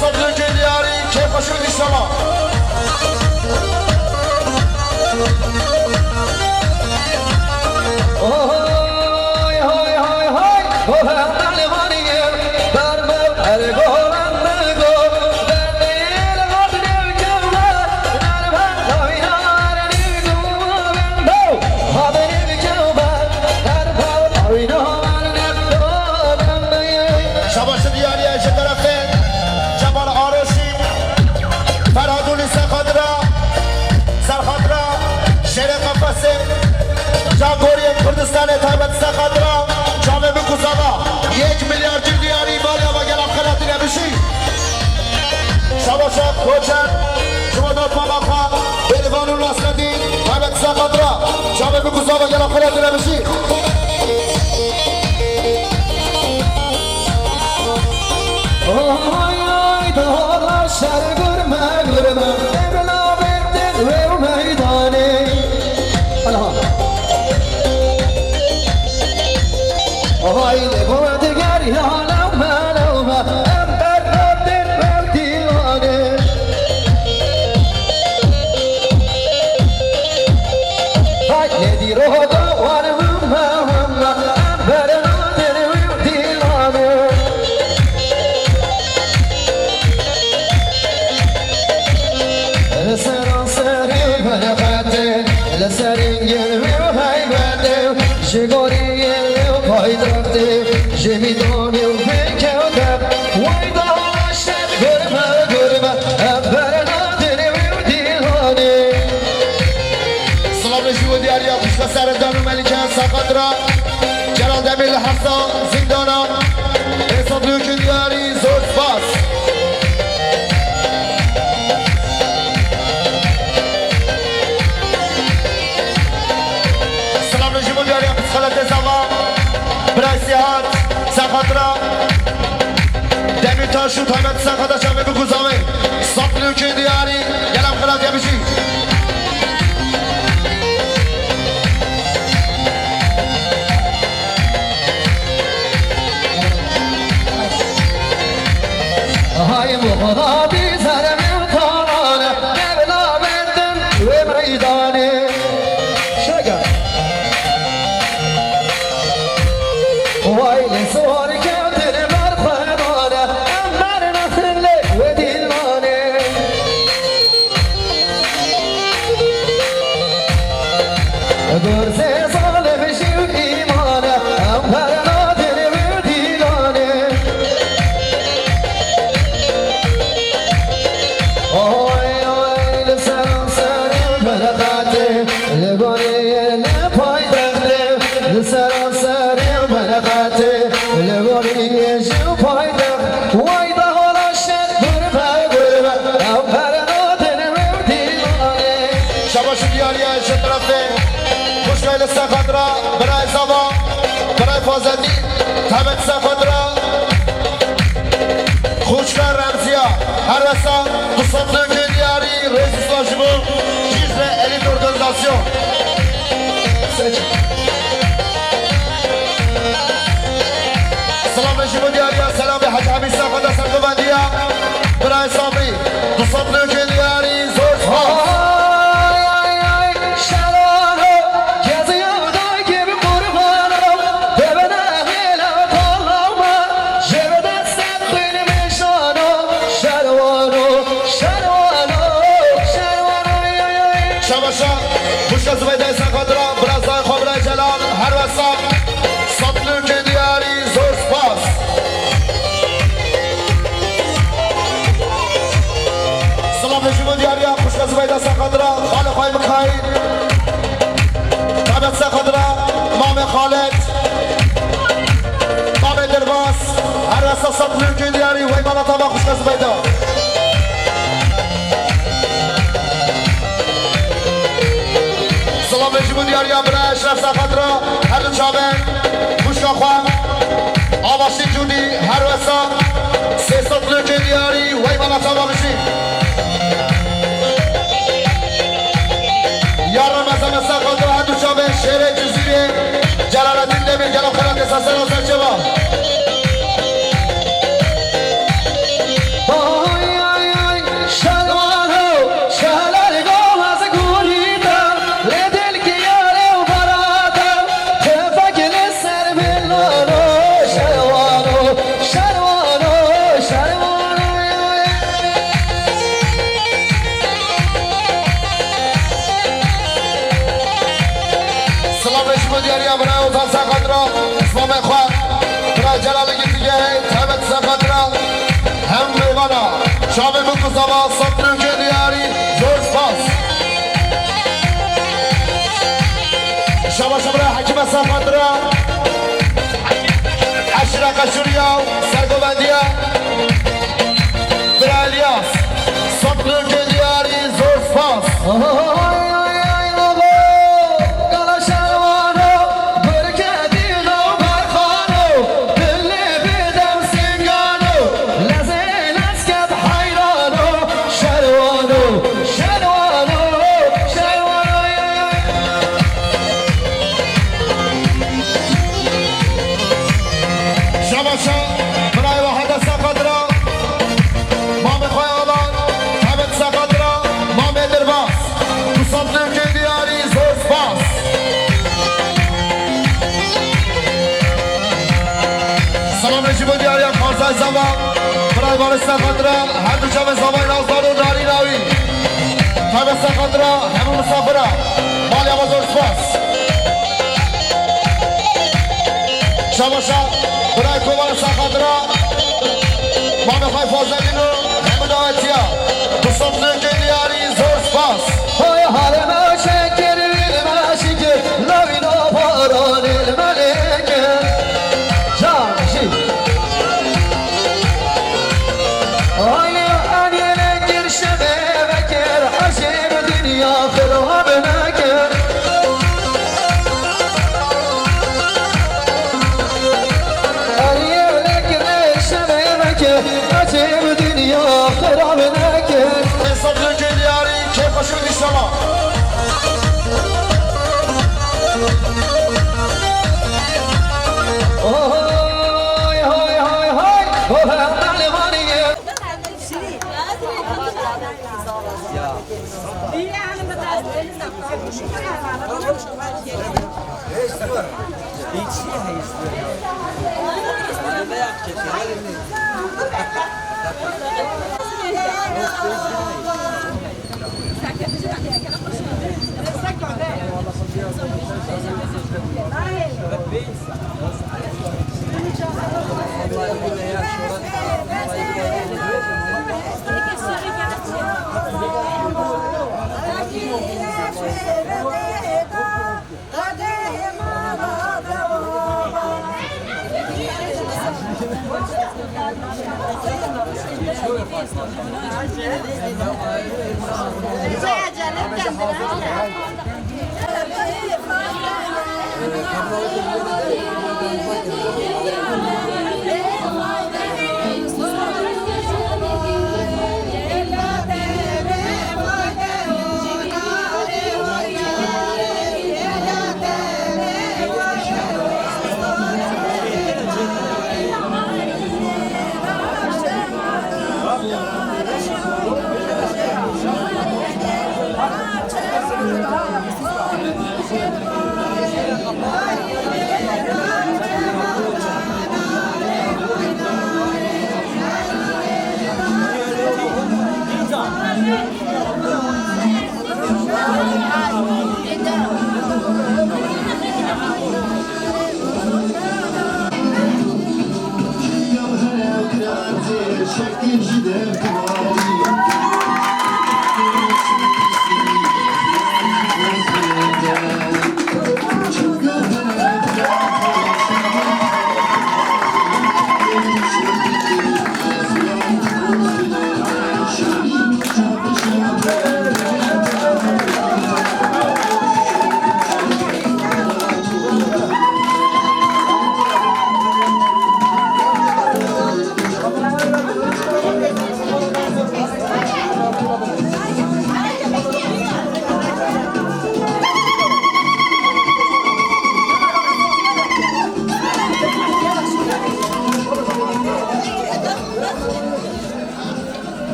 صدر دياري كيف اشوف السماء هاي هاي هاي هاي وهم علي غنيم بربو الجو بندقو بنديل غدر الجوار نربا طوينار نيجو بندو غدر الجوار نربا طوينار نبدو بنديل شباش دياري ايش طرفين جبل عروسي فرادوني سخدرا سرخدرا شیر قفصه جاگوری کردستان تایبت سخدرا جامعه بکوزاوا 1 میلیارد دیاری بالا و گلم خلاتی نبشی شباشا کوچن شما داد ماما خواه بریوانو نصردین تایبت سخدرا جامعه بکوزاوا گلم خلاتی نبشی هاي هاي دهلا شر گرمه گرمه ابنا بردن و میدانی هاي لبوا دگری حالا منو امبر بردن و دیوانه هاي ندی رو دوار هم امبر بردن و دیوانه سراسری بنفته لسرینگل و هیبته شگاری و پای درفته جمیدانی و بکوده وای داشت گرمه گرمه برنادنی و دیلانه سلام نشیو دیاریا خوشka سردان و ملیکه سقدرا جلال دمیل حسا زندانا حساب لوک دیاری زود باس سلام نشیو دیاریا خلط زمان برای سیحات سقدرا دمی تاشو تایمت سقدرا شمه بگوزامه صاف لوک دیاری گلم خلط یمیشی های مخاطبی سرم تارانه ابنا بردن و میدانه شگر وای لسوار کردن بر فرمانه امر نخل و دیلانه گرزه ظالم شو ایمانه امر نادر و دیلانه اوی اوی لسرم سرم بلغاته لگونی نپای دخته لسرم سرم بلغاته لگونی جو پای دخت وای ده حالا شد گربه گربه او پرنادن و دیوانه شباش دیاری ایش طرفه خوشگاه سخدرا برای زبا برای فازدی تبت سخدرا خوشگاه رمزیا هر رسا قصد لوک دیاری رئیس سلاجمو چیز الیت ارگانیزاسیون سلام نشیبو دیاریا سلام به حج حمید سخدرا سرگوبندیا برای صابری قصد لوک دیاری زور سپاس شباشا خوشگاه زبیده سخدرا برازای خبره جلال هر وسط سطلوک دیاری زور سپاس سلام نشیبون دیاری خوشگاه زبیده سخدرا خالق های مکایی تابت سخدرا مام خالد مام درباس هر وسط سطلوک دیاری وی مالا تابا خوشگاه زبیده سلام نشیبون دیاریا برای اشرف سخدرا هر دو چابن خوشگاه خواه آواشی جونی هر وسا 300 لوک دیاری وی مالا تابا بشی یارم ازم سخدرا هر دو چابن شهر جزیره جلال الدین دمیر گلم خلط اساسه نازل چوا وای دیگری برای اوزان سقدرا اسمام خواه برای جلالی دیگه تبت سقدرا هم میوانا شامل مکوزاوا سطر دیگری زور سپاس شما برای حکیم سقدرا اشرا قشوریا سرگوبندیا برای الیاس سطر دیگری زور سپاس زمان برای وارث سقدرا هر دو جمع زمان نازدار و داری ناوی تابع سقدرا همون مسافرا مالی آمازور سپاس شماشا برای کوبان سقدرا ما میخوای فازدینو همون آتیا دوستان نگه دیاری زور سپاس های حال ما شکر ویل ما شکر لوینو باران الملکه جانشی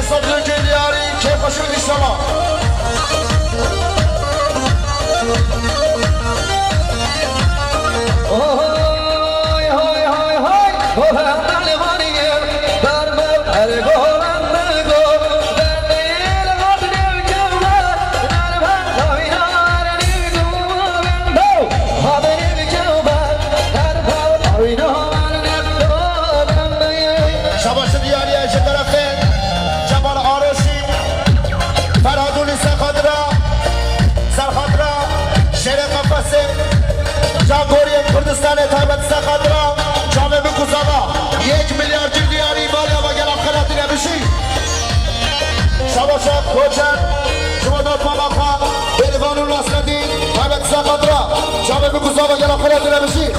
صدرك دياري كيف اشوف السماء هاي هاي هاي هاي وهم الغنية برمو القول النقول بالليل غدر الجولة نربح طوينار نقول بندو غدر الجولة نربح طوينار نقول بندو شباش دياري ايش طرفين جبل عروشي فرادوني سخدرا سرخدرا شیر قفصه جاگوری کردستان تایبت سخدرا جامعه بکوزاوا 1 میلیارد دیاری بالا و گلم خلاتی نمیشی شباشا کوچن شما داد ماما خواه بریوانو ناسندی تایبت سخدرا جامعه بکوزاوا گلم خلاتی نمیشی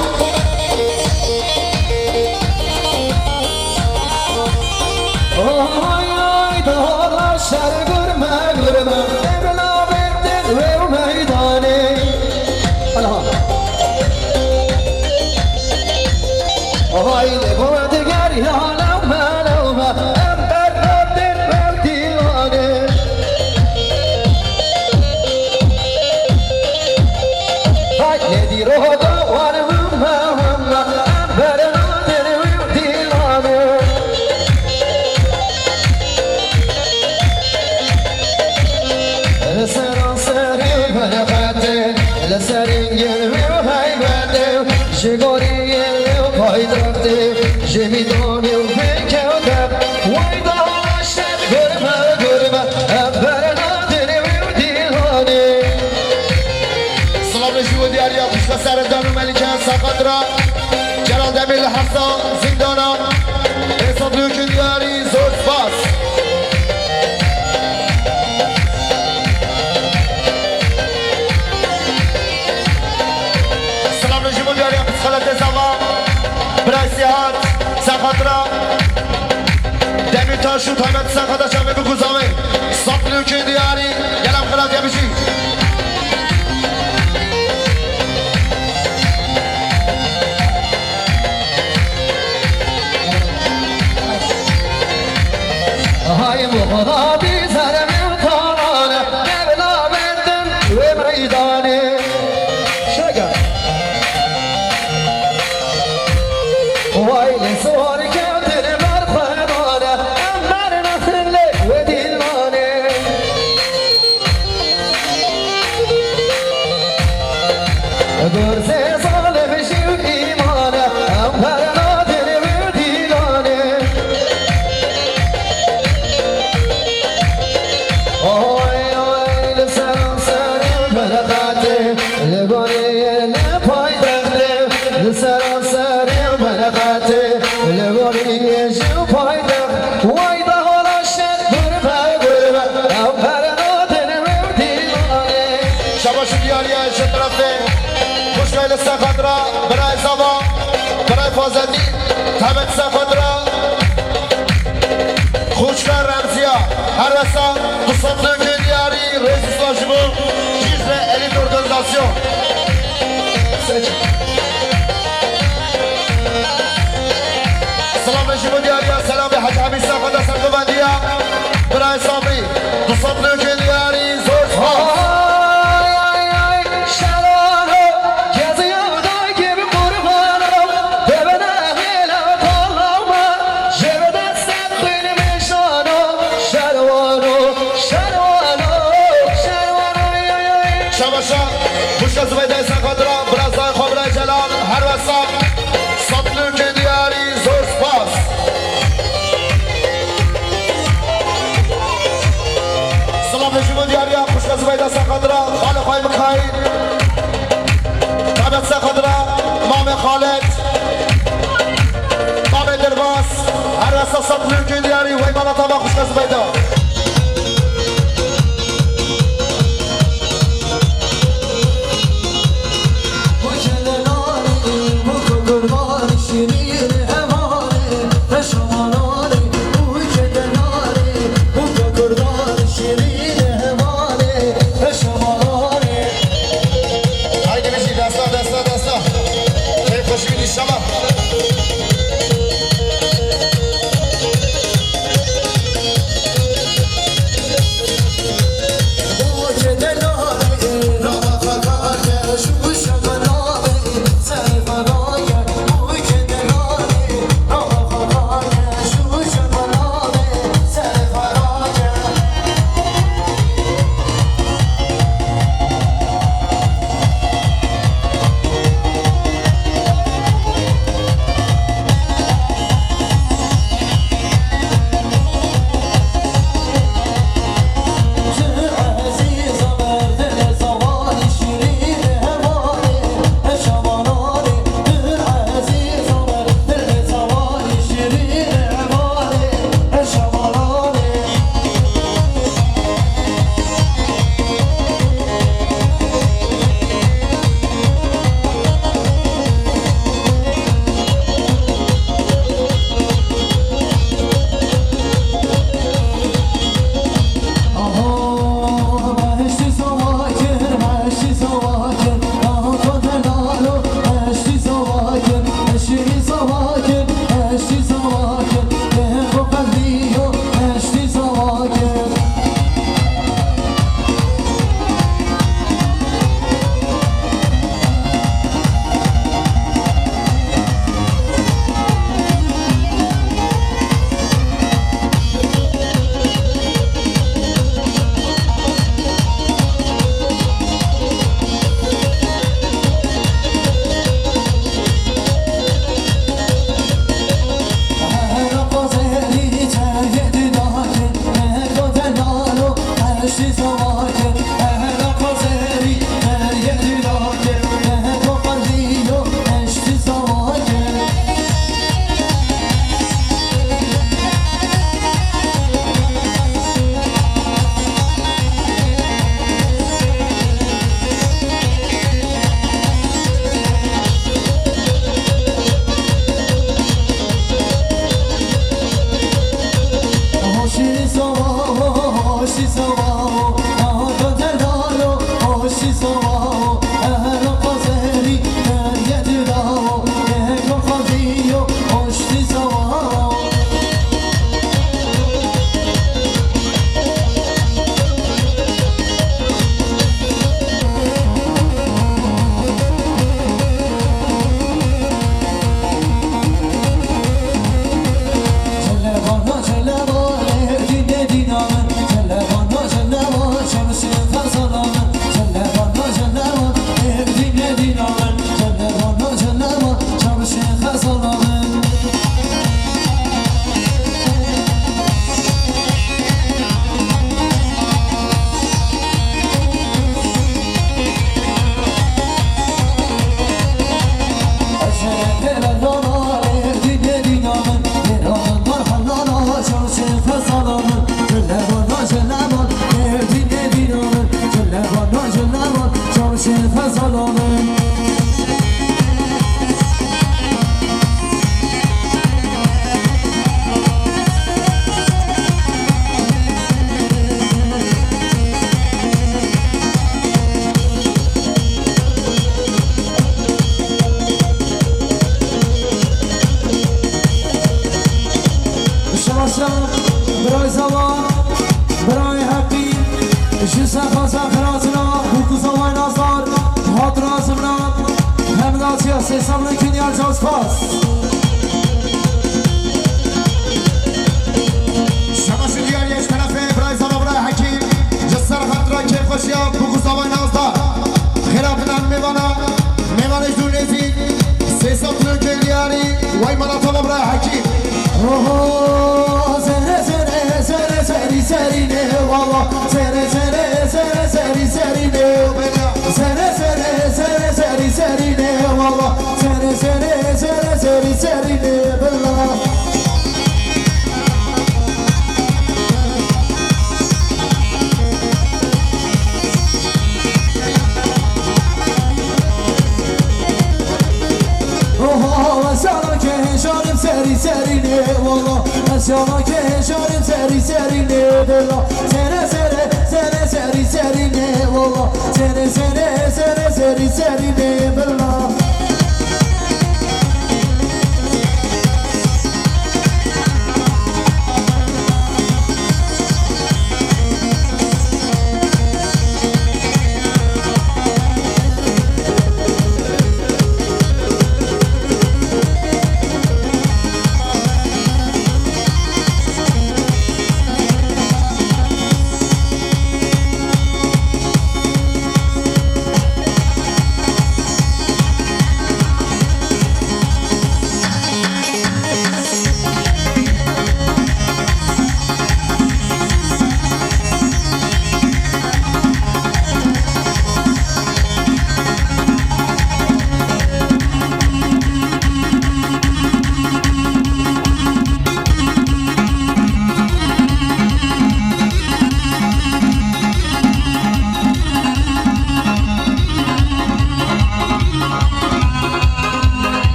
Oy oy dağlar şer gürme gürme Evla verdin ve meydane Oy de bu diğer ya levme levme Ember verdin ve divane Hay nedir o da var hımme hımme Ember verdin ve divane لسران سری بلغته لسرین گلوی و حیبته جگوری و پایدرفته جمیدانی و بکوده وای داشت گرمه گرمه ابرنا دلی و دیلانه سلام رجوع دیاری خوش و سردان و ملکه سقدرا جلال دمیل حسان زندانا حساب لوک دیاری زود باس خلط زمان برای سیاحت سخدرا دمی تاشو تایمت سخدا شامه بگوزامه صفلو که دیاری گلم خلط یا بشی های مخدا بی سرم تانانه نبلا بندن و میدانه شگر وای سوار کردن بر خدانه امر نخل و دیلانه گرزه ظالم شو ایمانه امر نادر و دیلانه آی آی لسرم سرم بلغاته لگونه نپای دخله لسرم سرم بلغاته لگونه جو پای دخل وای ده حالا شد گرمه گرمه امپر نادن و دیوانه شباش دیاری ایش طرفه خوشگل سخدرا برای زبان برای فازدی تبت سخدرا خوشگل رمزیا هر وسا قصد که دیاری رئیس واجبو چیز الی دردازاسیون سلام رجیب دیاری سلام به حج حمید سخدا سرگوندیا برای صابری قصد که دیاری زور فاز شباشا خوش از ویده سخدرا برازای خبر جلال هر وسا سطلو که دیاری زور سپاس سلام نجیب دیاری خوش از ویده سخدرا خالق های مخاید تابت سخدرا مام خالد مام درباس هر وسا سطلو که دیاری وی مالا تابا خوش از ویده شیرین همانه شمالانه اوی که دناره باشم برای زبان برای حقی جسم خراتنا بوکو زمان نازدار حاضر آزمنا همداد سیاسی سامن کنیار جاز پاس شماش دیگری از طرف برای زبان برای حکیم جسر خطرا که خوشیاب بوکو زمان نازدار خلافنا میوانش دون نزید سیساتون کنیاری وای مناطقه برای حکیم زره زره زره زری زری نه والا زره زره زره زری زری نه زره زره زره زری زری نه والا زره زره زره زری زری نه بلا سری سری نه والا اسیانا که هشاریم سری سری نه بلا سره سره سره سری سری نه والا سره سره سره سری سری نه بلا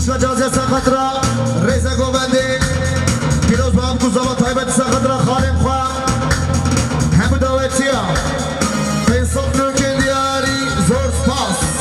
خوشگاه جازی سخطرا ریزه گوبندی پیروز با هم گوزاوا تایبت سخطرا خالم خواه همه داویتی ها انصاف نوکن دیاری زور سپاس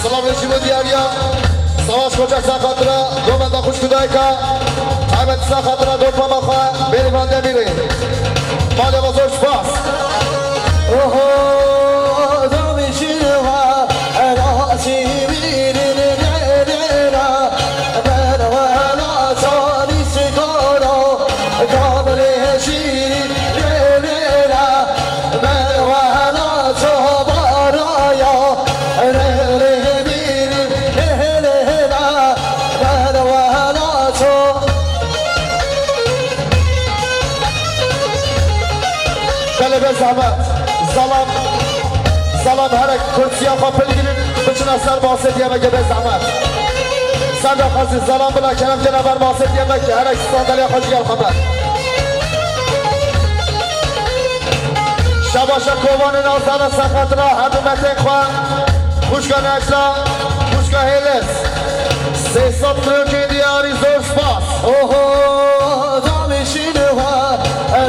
سلام رشید دیاریا سواش کجا ساخت را دو بنده خوش کدای کا همه تسا خاطر دو پا بخواه بیرانده میره مال بزرگ سپاس اوه دامیشین و راسی میرین لیلا بروالا سالی سکارا کامل شیرین لیلا بروالا صبارایا ریلی میرین لیلا بروالا صبارایا بله به زحمت زلام هر کرسیا خواهد گیرین بچون از سر باسد یه بگه به زحمت سر خواهد زلام بلا کنم که نبر باسد یه بگه هر اکس ساندلی خوش گل خواهد شباشا کوان نازدان سخت را همه متن خواه خوشگاه نجلا خوشگاه هیلس 300 ترکی دیاری زور سپاس اوه دامیشین و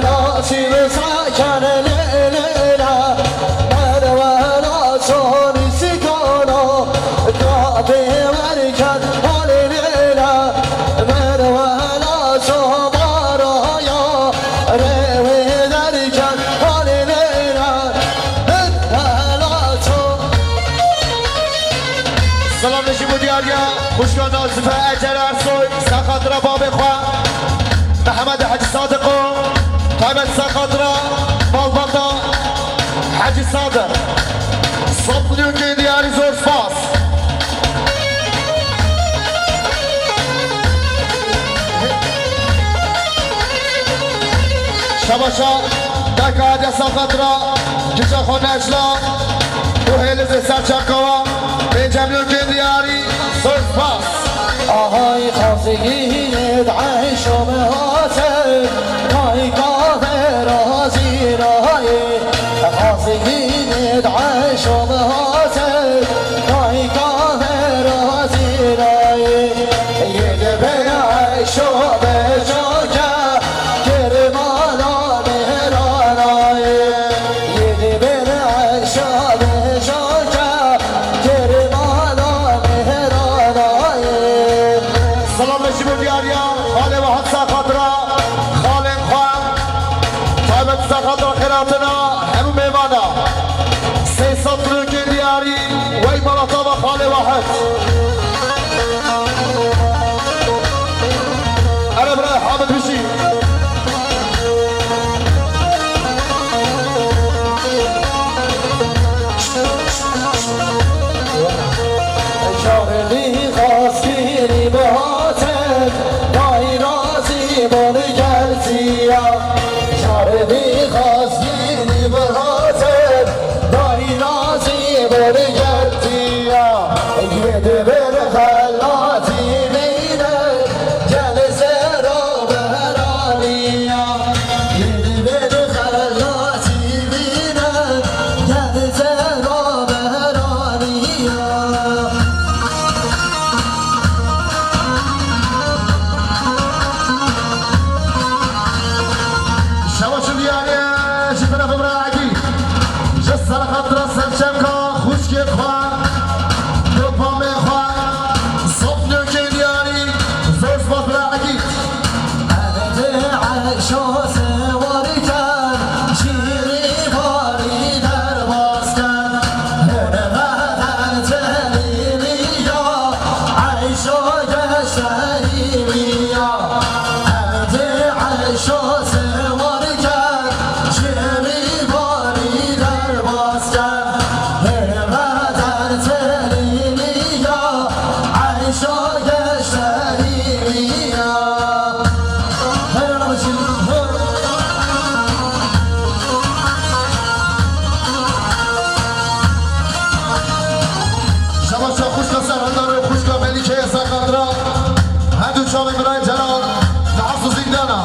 ناسیم سکن لیلا مروالا سونی سکانا کابه مرکن حال لیلا مروالا صبارایا روی درکن حال لیلا مروالا سلام نشی بودیاریا خوشگاه نازفه اجر ارسوی سخت را باب خواه محمد حج صادقو قیمت سخت را بالباتا حج صادق صبح نیوکی دیاری زور سپاس شباشا دکا حج سخت را کچا خون اجلا دو هیلز سرچکاوا اینجا نیوکی دیاری زور سپاس آهای خواستگی عیش و مهاسه تای کافه رازی رای خواستگی عیش و مهاسه تای کافه رازی رای یه به عیش و به جاکه کرمانا مهرانای یه به عیش و به جاکه کرمانا مهرانای سلام نشیبو دیاریا خاله و حدثا خاطرا خاله خواه طایبت سخاطرا خیراتنا همو میوانا 300 ترکی دیاری وی ملاتا و خاله واحد انا برای حامد بشی شارلی خواستیری بهاتن دای رازی بانگرزیا شارلی خواستیری بهاتن دای رازی بانگرزیا یه دبر خلاتی مینه جلسه را بهرانیا یه دبر خلاتی مینه جلسه را بهرانیا شباش دیاری شی طرف براعی جس سر خاطر سرچم کا خوشک خواه دو پام خواه صبح نیوکی دیاری زور سپاس براعی عشا سواری کن شیری باری در باز کن هرمدن تلیلی یا عشا گشتری بیا عشا سواری کن شیری باری در باز کن هرمدن تلیلی یا عشا گشتری بیا شباشا خوشکا سرهندار و خوشکا ملیکه سرخندرا هندو شامی برای جناب نعصو زندانا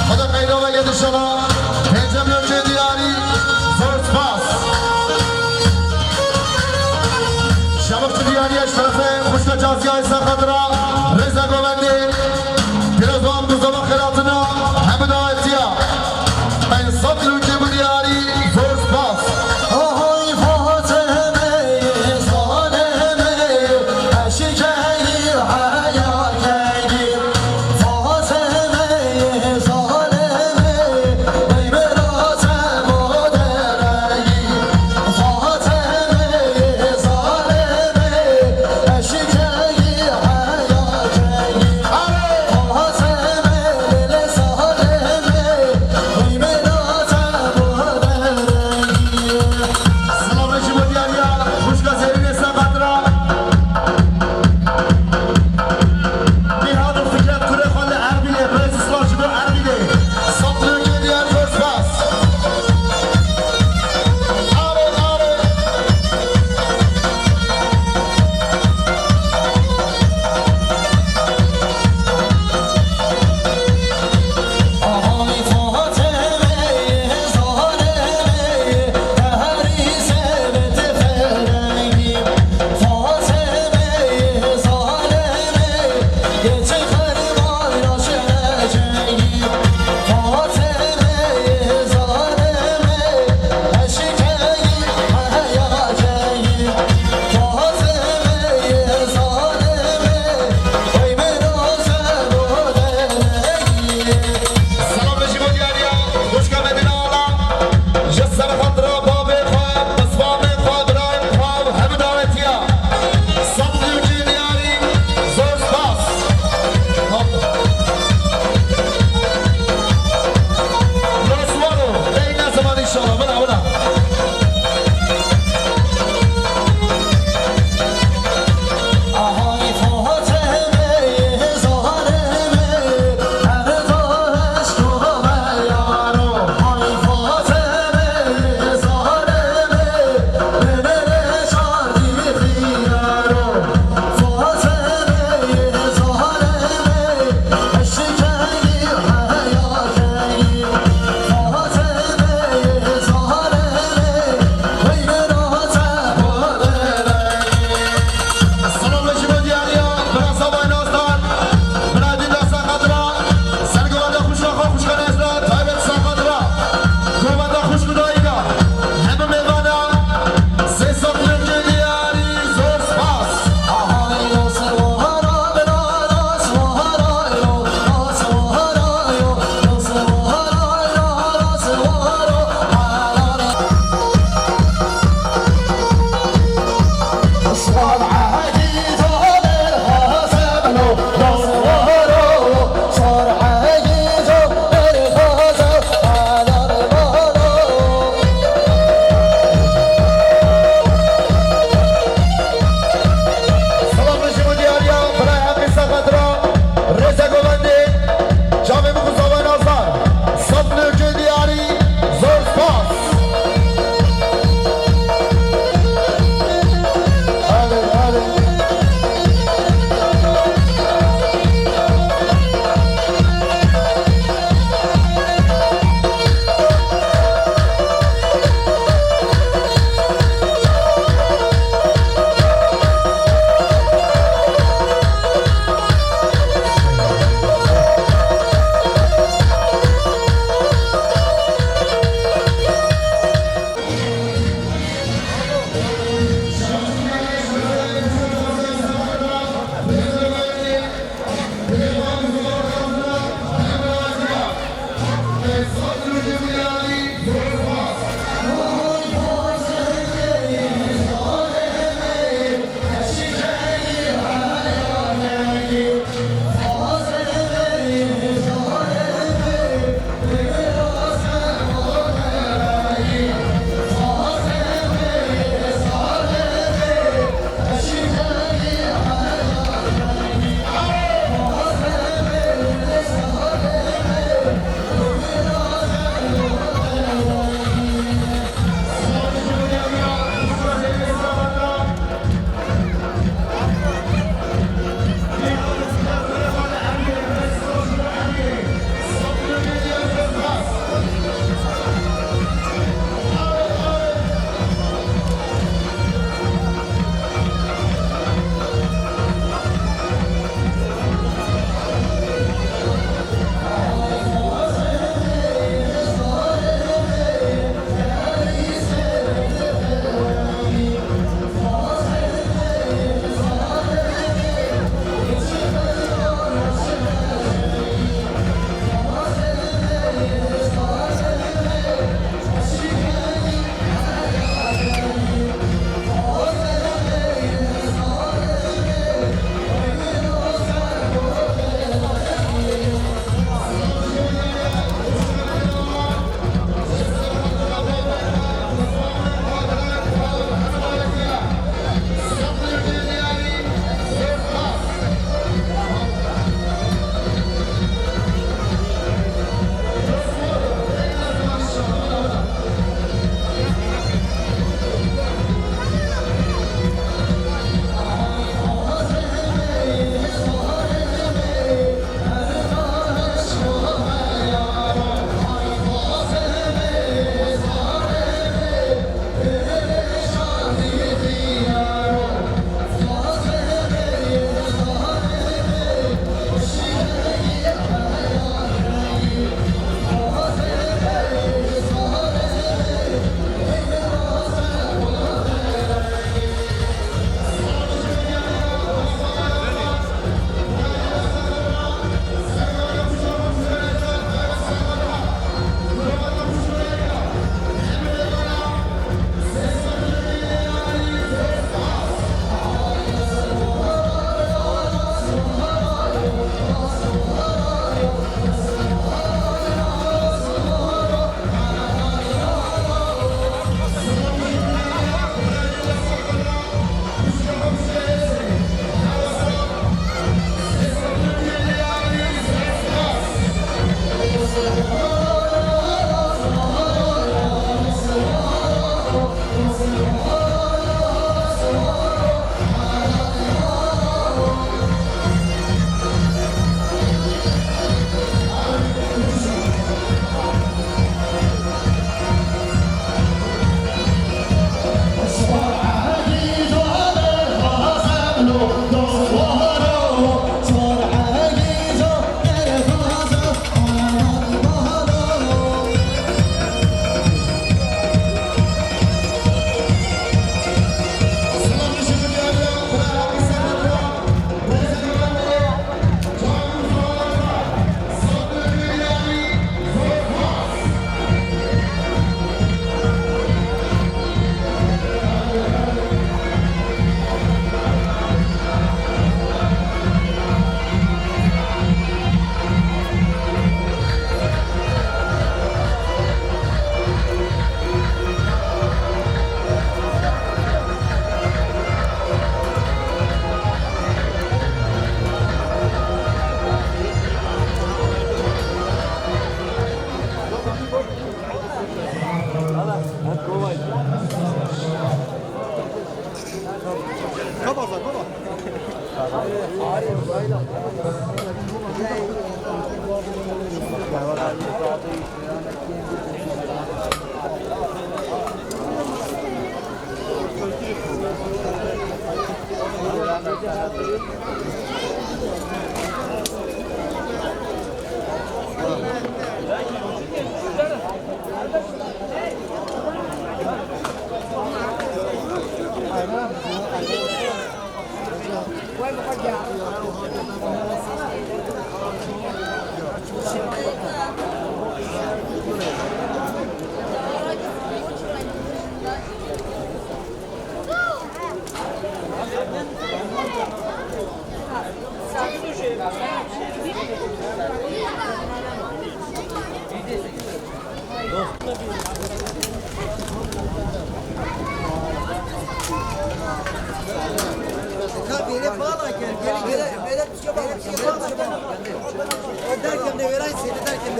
خدا قیدا و ید شما پنجم نیوکی دیاری زور سپاس شباش دیاری اش طرفه خوشکا جازی های سرخندرا رزا گوندی پیروز دوام دوزاما خیراتنا همه دایتیا این صد نیوکی دیاری زور سپاس آهای فاطمه سالمه اشکهی حیا کهی فاطمه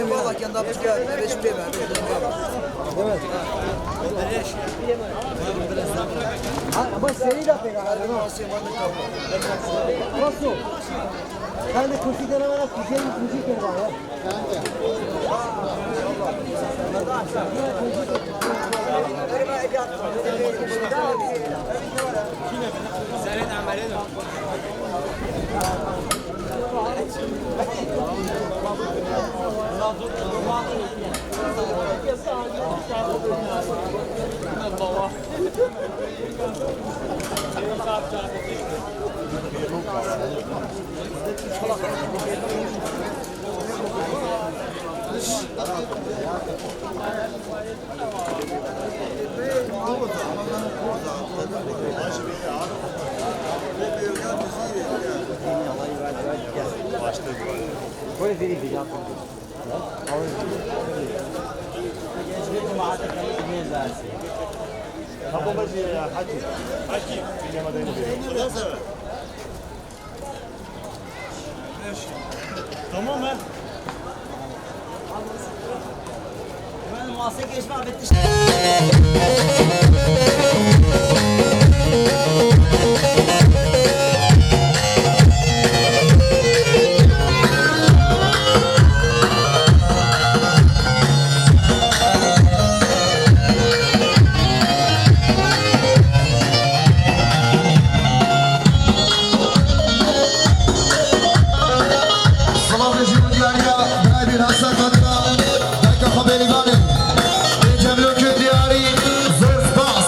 Vallahi kendi yapmış geldi. Beş bir verdi. Ama seni de pek ağrı. Nasıl? Ben de kursi denemene güzel bir kursi kere var ya. Böyle vereyim bir yapayım. Kapamacı ya Hakim. Hakim. Tamam ben. Ben muhasebe geçme bitti. Salam rejim diyarıya, Nail bin Hasan Kadına, Belki haberi gani, Cemilökü diyarı, Zırh Bas.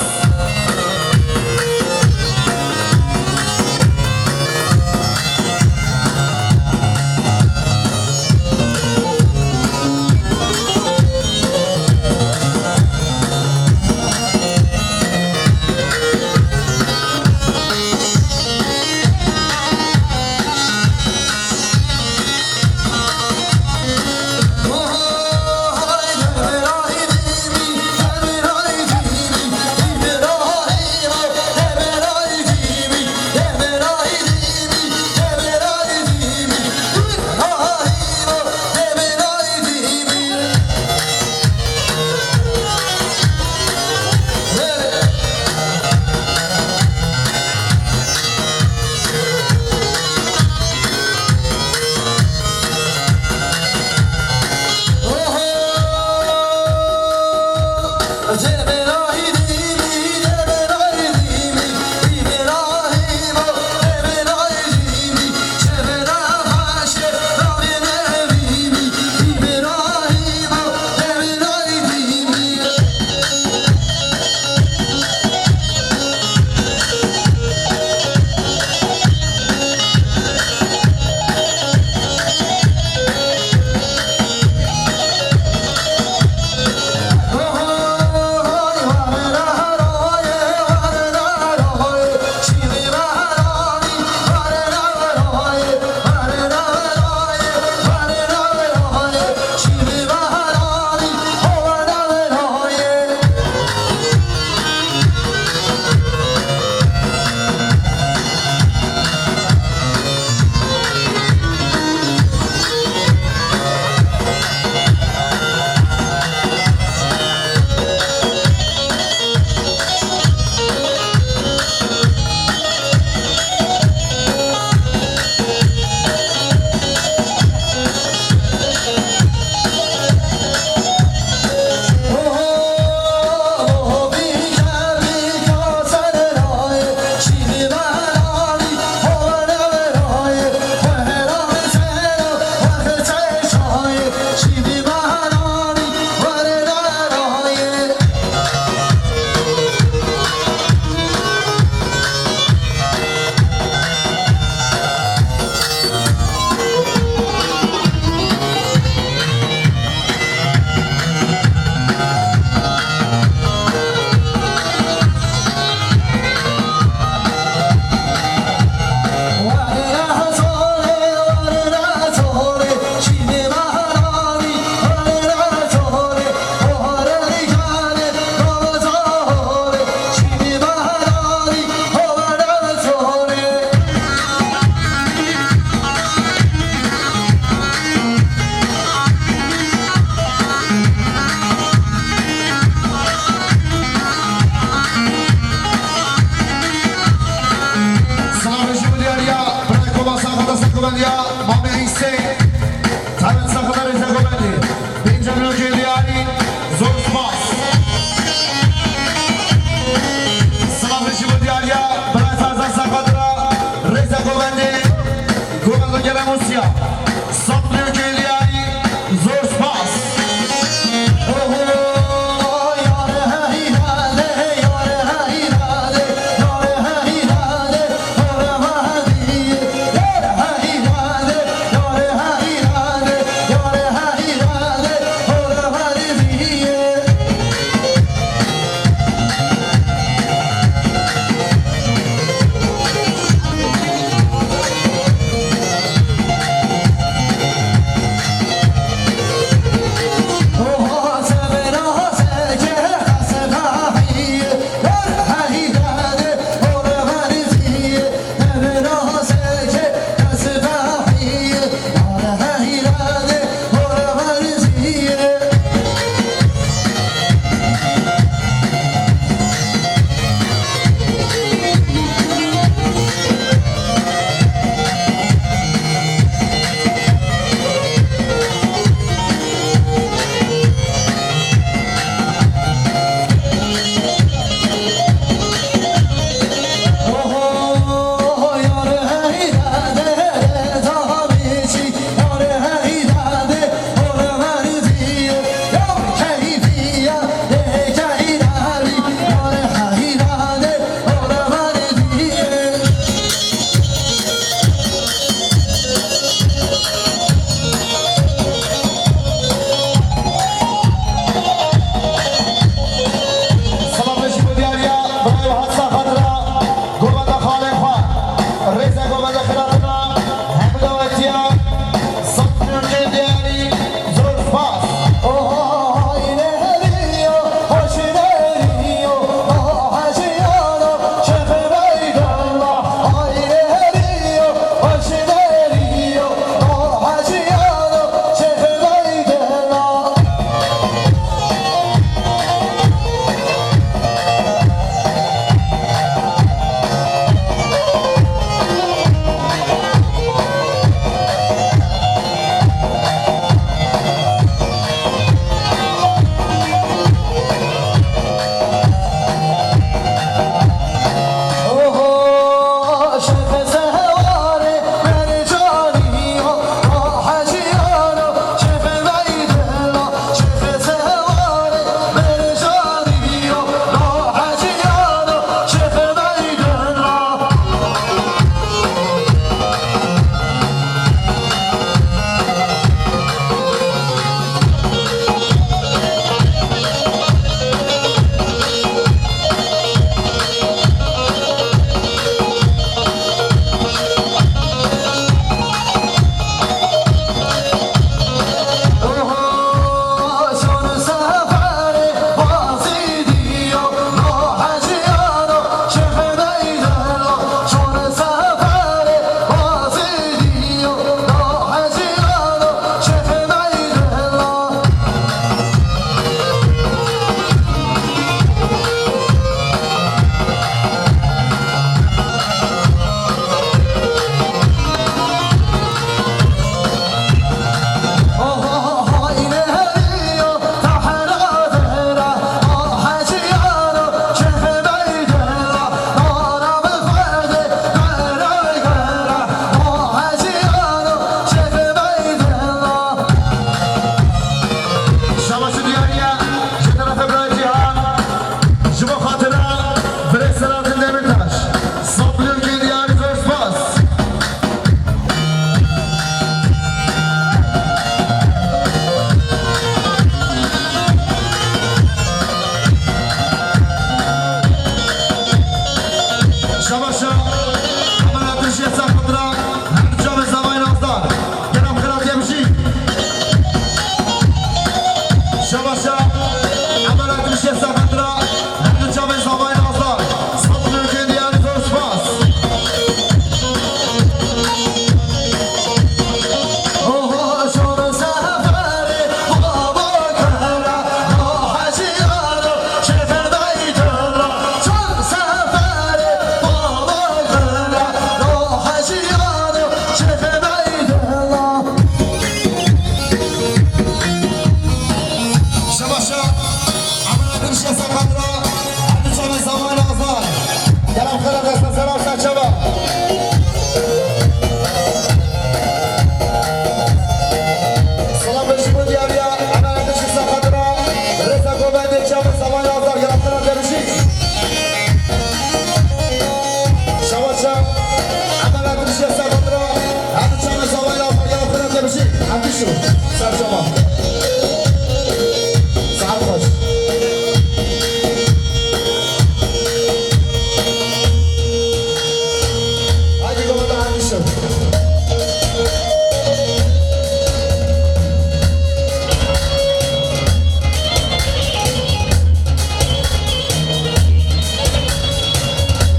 سرجمان